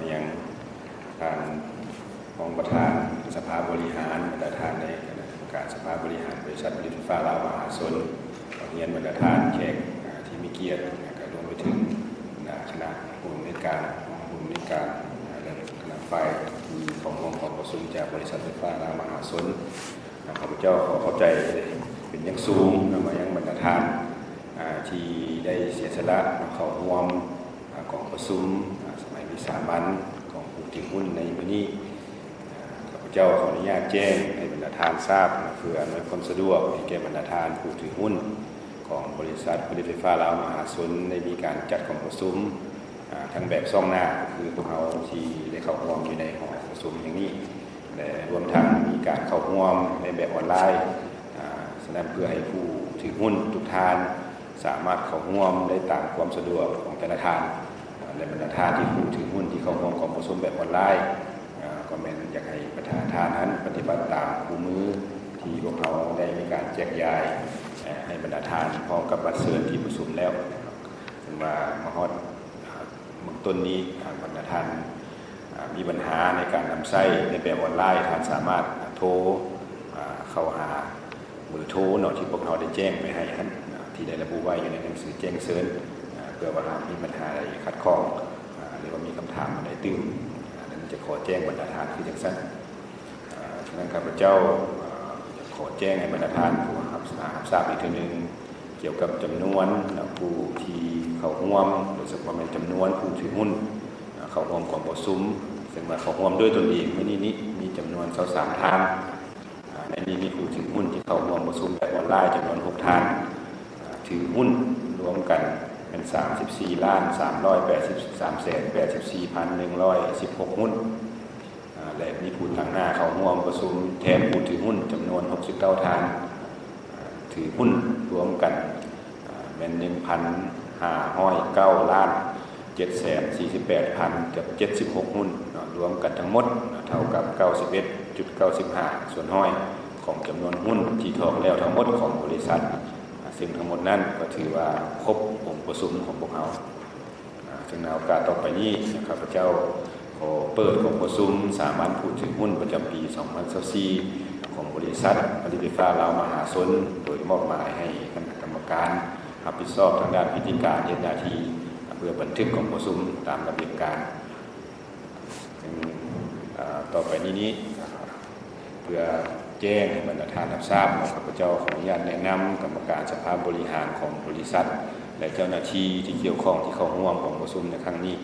มายังทางของประธานสภาบริหารประธานในคณะกรรมการสภาบริหารบริษัทผลิตไฟฟ้าลาวมหาชนเรียนประธานแขกที่มีเกียรติก็รวมไปถึงคณะผู้อำนวยการและคณะฝ่ายที่ขององค์กรประชุมจากบริษัทไฟฟ้าลาวมหาชนข้าพเจ้าขอเข้าใจเป็นอย่างสูงมายังบรรดาท่านที่ได้เสียสละเข้าร่วมของประชุมสมัยวิสามัญของผู้ถือหุ้นในวันนี้ข้าพเจ้าขออนุญาตแจ้งให้บรรดาท่านทราบเพื่ออำนวยความสะดวกให้แก่บรรดาท่านผู้ถือหุ้นของบริษัทผลิตไฟฟ้าลาวมหาชนได้มีการจัดของประชุมทั้งแบบซ่องหน้าคือพวกเราที่ได้เข้าร่วมอยู่ในหอประชุมอย่างนี้และรวมทั้งมีการเข้าร่วมในแบบออนไลน์ฉะนั้นเพื่อให้ผู้ถือหุ้นทุกท่านสามารถเข้าร่วมได้ตามความสะดวกของแต่ละท่านและบรรดาท่านที่ผู้ถือหุ้นที่เข้าร่วมของประชุมแบบออนไลน์ก็แม้นอยากให้ประธานนั้นปฏิบัติตามคู่มือที่พวกเราได้มีการแจกจ่ายให้บรรดาท่านพร้อมกับบัตรเชิญที่ประชุมแล้วถึงว่ามาฮอดเบื้องต้นนี้บรรดาท่านมีปัญหาในการนำใช้ในแบบออนไลน์ท่านสามารถโทรเข้าหาเบอร์โทรที่พวกเราได้แจ้งไปให้ท่านที่ได้ระบุไว้อยู่ในหนังสือแจ้งเชิญเพื่อว่าหากมีปัญหาอะไรขัดข้องหรือว่ามีคำถามอะไรตื้นนั้นจะขอแจ้งบรรดาท่านคือจังสั้นฉะนั้นข้าพเจ้าขอแจ้งให้บรรดาท่านผู้รับทราบอีกทีหนึ่งเกี่ยวกับจำนวนผู้ที่เข้าร่วมโดยเฉพาะในจำนวนผู้ถือหุ้นเข้าร่วมกองประชุมซึ่งมาเข้าร่วมด้วยตนเองไม่นี้มีจำนวน23ท่านในนี้มีผู้ถือหุ้นที่เข้าร่วมประชุมแบบออนไลน์จำนวน6ท่านถือหุ้นรวมกันเป็น 34,383,116 หุ้นและมีผู้ตั้งหน้าเข้าร่วมประชุมแทนผู้ถือหุ้นจำนวน69ท่านถือหุ้นรวมกันเป็น 1,509 ล้าน 748,000 กับ 76 หุ้นรวมกันทั้งหมดเท่ากับ 91.95 ส่วนห้อยของจำนวนหุ้นที่ทองแล้วทั้งหมดของบริษัทซึ่งทั้งหมดนั้นก็ถือว่าครบองค์ประชุมของพวกเราซึ่งในโอกาสต่อไปนี้ข้าพเจ้าขอเปิดองค์ประชุมสามัญผู้ถือหุ้นประจำปี 2024 ของบริษัทผลิตไฟฟ้าลาวมหาชนโดยมอบหมายให้คณะกรรมการรับผิดชอบทางด้านพิธีการเฮ็ดหน้าที่เพื่อบันทึกของประชุมตามระเบียบการต่อไปนี้เพื่อแจ้งให้บรรดาท่านรับทราบข้าพเจ้าขออนุญาตแนะนำกรรมการสภาบริหารของบริษัทและเจ้าหน้าที่ที่เกี่ยวข้องที่เข้าร่วมของประชุมในครั้งนี้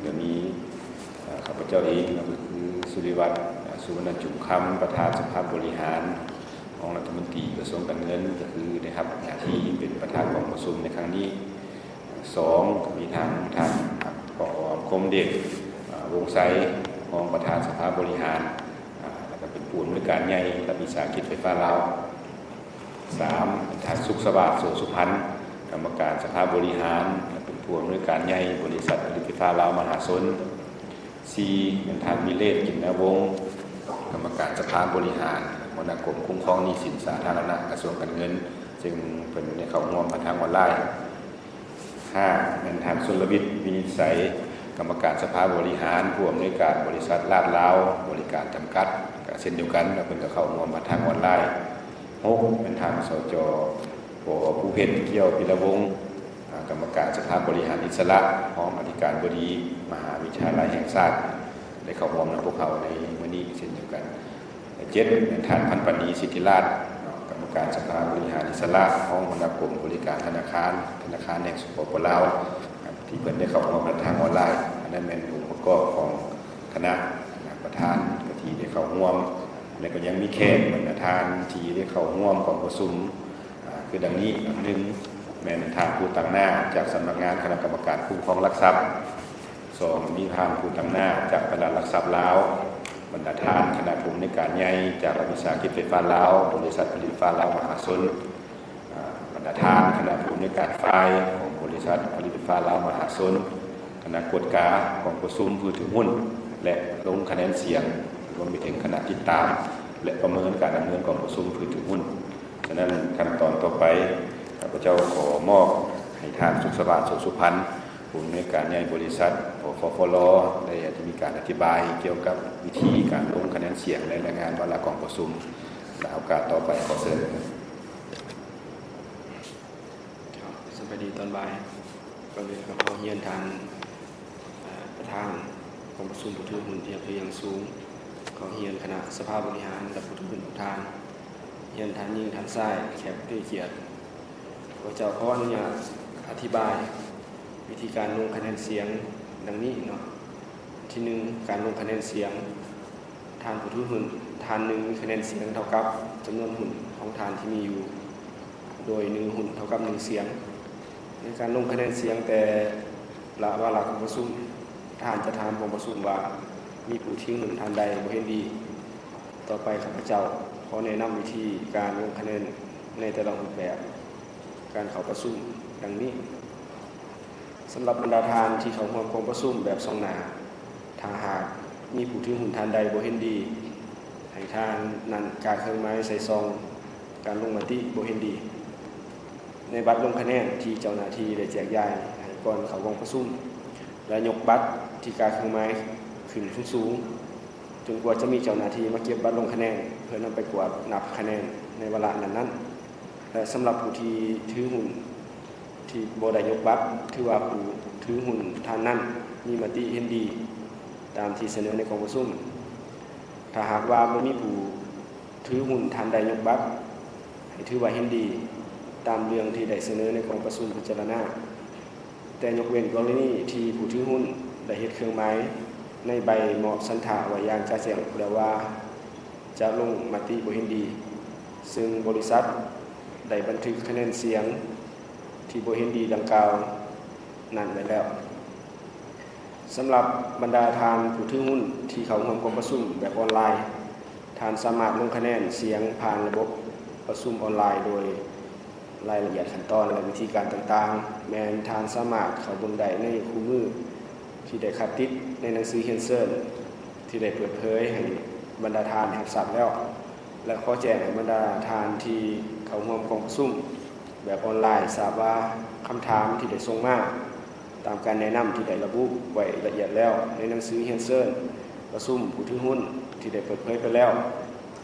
จะมีข้าพเจ้าเองก็คือสุริวัฒน์สุวรรณจุ๋มคำประธานสภาบริหารของรัฐมนตรีกระทรวงการเงินก็คือได้รับหน้าที่เป็นประธานของประชุมในครั้งนี้2มีทางผอ.คมเด็กวงไซรองประธานสภาบริหารแล้วก็เป็นผู้อำนวยการใหญ่รัฐวิสาหกิจไฟฟ้าลาว3ทางสุขสวัสดิ์โสสุพรรณกรรมการสภาบริหารและเป็นผู้อำนวยการใหญ่บริษัทผลิตไฟฟ้าลาวมหาชน4เป็นทางวิเลศกินนวงศ์กรรมการสภาบริหารหัวหน้ากรมคุ้มครองหนี้สินสาธารณะกระทรวงการเงินซึ่งเป็นในเข้าร่วมมาทางออนไลน์5เป็นทางสุรวิทย์วินิจฉัยกรรมการสภาบริหารผู้อำนวยการบริษัทลาดลาวบริการจำกัดเช่นเดียวกันและเป็นก็เข้าร่วมมาทางออนไลน์6เป็นทางสจ.ป.ผู้เพชรเกี่ยวพิรวงศ์กรรมการสภาบริหารอิสระพร้อมอธิการบดีมหาวิทยาลัยแห่งชาติได้เข้าร่วมในพวกเขาในวันนี้เช่นเดียวกัน7เป็นทางพันปณีสิทธิราชกรรมการสภาบริหารอิสระห้องหัวหน้ากรมบริการธนาคารแห่งสปป.ลาวที่เพิ่นได้เข้าร่วมทางออนไลน์อันนั้นเป็นองค์ประกอบของคณะประธานที่ได้เข้าร่วมและก็ยังมีแขกประธานที่ได้เข้าร่วมของประชุมคือดังนี้1แม่นทางผู้ตั้งหน้าจากสำนักงานคณะกรรมการคุ้มครองหลักทรัพย์2มีทางผู้ตั้งหน้าจากตลาดหลักทรัพย์ลาวบรรดาท่านคณะผู้อำนวยการใหญ่จากรัฐวิสาหกิจไฟฟ้าลาวบริษัทผลิตไฟฟ้าลาวมหาชนบรรดาท่านคณะผู้อำนวยการฝ่ายของบริษัทผลิตไฟฟ้าลาวมหาชนคณะกฎการของประชุมผู้ถือหุ้นและลงคะแนนเสียงรวมไปถึงคณะติดตามและประเมินการดำเนินของประชุมผู้ถือหุ้นฉะนั้นขั้นตอนต่อไปข้าพเจ้าขอมอบให้ท่านสุขสวัสดิ์โสสุพรรณ ผู้อำนวยการใหญ่บริษัทฟฟลได้จะมีการอธิบายเกี่ยวกับวิธีการลงคะแนนเสียงในรายงานวาระกองประชุมและโอกาสต่อไปขอเชิญสวัสดีตอนบ่ายก็เลยขอเยี่ยมทางประธานกองประชุมผู้ถือหุ้นที่อำเภอยังสูงขอเยี่ยมคณะสภาบริหารและผู้ถือหุ้นทุกท่านเยี่ยมทางยิ่งทางซ้ายแขกผู้เกียรติก็จะขออนุญาตอธิบายวิธีการลงคะแนนเสียงดังนี้เนาะที่หนึ่งการลงคะแนนเสียงทานผู้ถือหุ้นทานหนึ่งมีคะแนนเสียงเท่ากับจำนวนหุ้นของทานที่มีอยู่โดย1หุ้นเท่ากับ1เสียงในการลงคะแนนเสียงแต่ละวาระของประชุมทานจะถามของประชุมว่ามีผู้ถือหุ้นทานใดบ่เห็นดีต่อไปข้าพเจ้าขอแนะนำวิธีการลงคะแนนในแต่ละรูปแบบการเข้าประชุมดังนี้สำหรับบรรดาทานที่เข้าร่วมกองประชุมแบบ2หน้าถ้าหากมีผู้ถือหุ้นทานใดบ่เห็นดีให้ทานนั้นกาเครื่องหมายใส่ซองการลงมติบ่เห็นดีในบัตรลงคะแนนที่เจ้าหน้าที่ได้แจกจ่ายให้ก่อนเข้ากองประชุมและยกบัตรที่กาเครื่องหมายขึ้นสูงจนกว่าจะมีเจ้าหน้าที่มาเก็บบัตรลงคะแนนเพื่อนำไปกวาดนับคะแนนในเวลานั้นและสำหรับผู้ที่ถือหุ้นที่บ่ได้ยกบัตรถือว่าผู้ถือหุ้นท่านนั้นมีมติเห็นดีตามที่เสนอในกองประชุมถ้าหากว่าบ่มีผู้ถือหุ้นท่านใดยกบัตรให้ถือว่าเห็นดีตามเรื่องที่ได้เสนอในกองประชุมพิจารณาแต่ยกเว้นกรณีที่ผู้ถือหุ้นได้เฮ็ดเครื่องหมายในใบมอบสันถาไว้อย่างชัดเจนแล้วว่าจะลงมติบ่เห็นดีซึ่งบริษัทได้บันทึกคะแนนเสียงที่บ่เห็นดีดังกล่าวนั่นไว้แล้วสำหรับบรรดาทานผู้ถือหุ้นที่เข้าร่วมกองประชุมแบบออนไลน์ทานสามารถลงคะแนนเสียงผ่านระบบประชุมออนไลน์โดยรายละเอียดขั้นตอนและวิธีการต่างๆแม้นทานสามารถเข้าเบิ่งได้ในคู่มือที่ได้คัดติดในหนังสือเฮียนเซินที่ได้เปิดเผยให้บรรดาทานรับทราบแล้วและขอแจ้งให้บรรดาทานที่เข้าร่วมกองประชุมแบบออนไลน์ทราบว่าคำถามที่ได้ส่งมาตามการแนะนำที่ได้ระบุไว้ละเอียดแล้วในหนังสือเฮียนเซินประชุมผู้ถือหุ้นที่ได้เปิดเผยไปแล้ว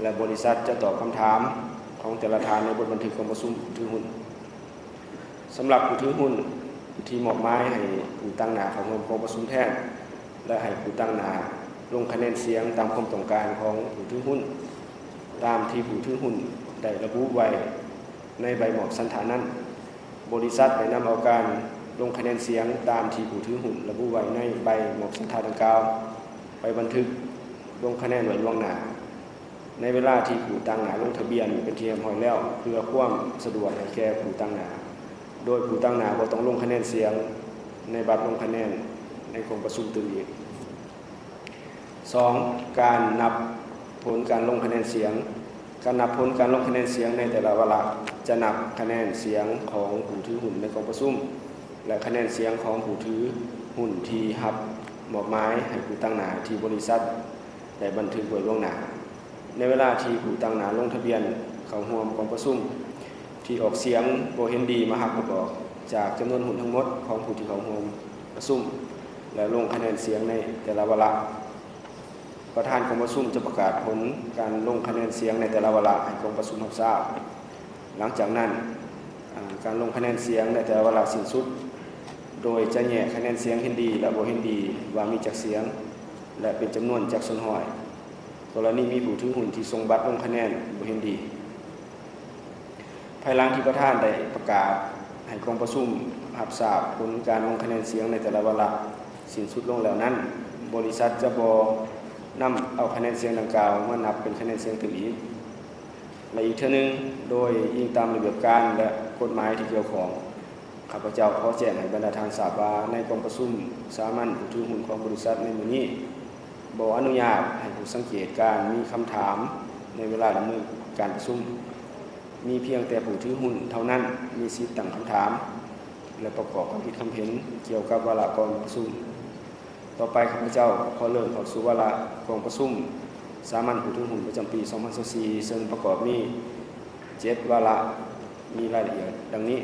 และบริษัทจะตอบคำถามของแต่ละทานในบทบันทึกของประชุมผู้ถือหุ้นสำหรับผู้ถือหุ้นที่มอบหมายให้ผู้ตั้งหน้าเข้าร่วมกองประชุมแทนและให้ผู้ตั้งหน้าลงคะแนนเสียงตามความต้องการของผู้ถือหุ้นตามที่ผู้ถือหุ้นได้ระบุไว้ในใบมอบสันถานั้นบริษัทได้นำเอาการลงคะแนนเสียงตามที่ผู้ถือหุ้นระบุไว้ในใบมอบสันถาดังกล่าวไปบันทึกลงคะแนนไว้ล่วงหน้าในเวลาที่ผู้ตั้งหน้าลงทะเบียนเป็นที่เรียบร้อยแล้วเพื่อความสะดวกให้แก่ผู้ตั้งหน้าโดยผู้ตั้งหน้าบ่ต้องลงคะแนนเสียงในบัตรลงคะแนนในกองประชุมตื่นอีก 2. การนับผลการลงคะแนนเสียงการนับผลการลงคะแนนเสียงในแต่ละวาระจะนับคะแนนเสียงของผู้ถือหุ้นในกองประชุมและคะแนนเสียงของผู้ถือหุ้นที่รับมอบหมายให้ผู้ตั้งหน้าที่บริษัทได้บันทึกไว้ล่วงหน้าในเวลาที่ผู้ตั้งหน้าลงทะเบียนเข้าร่วมกองประชุมที่ออกเสียงบ่เห็นดีมาหักออกจากจำนวนหุ้นทั้งหมดของผู้ที่เข้าร่วมประชุมและลงคะแนนเสียงในแต่ละวาระประธานกองประชุมจะประกาศผลการลงคะแนนเสียงในแต่ละวาระให้กองประชุมรับทราบหลังจากนั้นการลงคะแนนเสียงในแต่ละวาระสิ้นสุดโดยจะแยกคะแนนเสียงเห็นดีและบ่เห็นดีว่ามีจักเสียงและเป็นจำนวนจากส่วนห้อยกรณีมีผู้ถือหุ้นที่ส่งบัตรลงคะแนนบ่เห็นดีภายหลังที่ประธานได้ประกาศให้กองประชุมรับทราบผลการลงคะแนนเสียงในแต่ละวาระสิ้นสุดลงแล้วนั้นบริษัทจะบ่นำเอาคะแนนเสียงดังกล่าวมานับเป็นคะแนนเสียงถึงอีกและอีกเท่านึงโดยอิงตามระเบียบการและกฎหมายที่เกี่ยวข้องข้าพเจ้าขอแจ้งให้บรรดาทานทราบว่าในกองประชุมสามัญผู้ถือหุ้นของบริษัทในมื้อนี้บ่อนุญาตให้ผู้สังเกตการมีคำถามในเวลาดำเนินการประชุมมีเพียงแต่ผู้ถือหุ้นเท่านั้นมีสิทธิ์ตั้งคำถามและประกอบความคิดความเห็นเกี่ยวกับวาระกองประชุมต่อไปข้าพเจ้าขอเริ่มเข้าสู่วาระกองประชุมสามัญผู้ถือหุ้นประจำปี 2024ซึ่งประกอบมี7วาระมีรายละเอียดดังนี้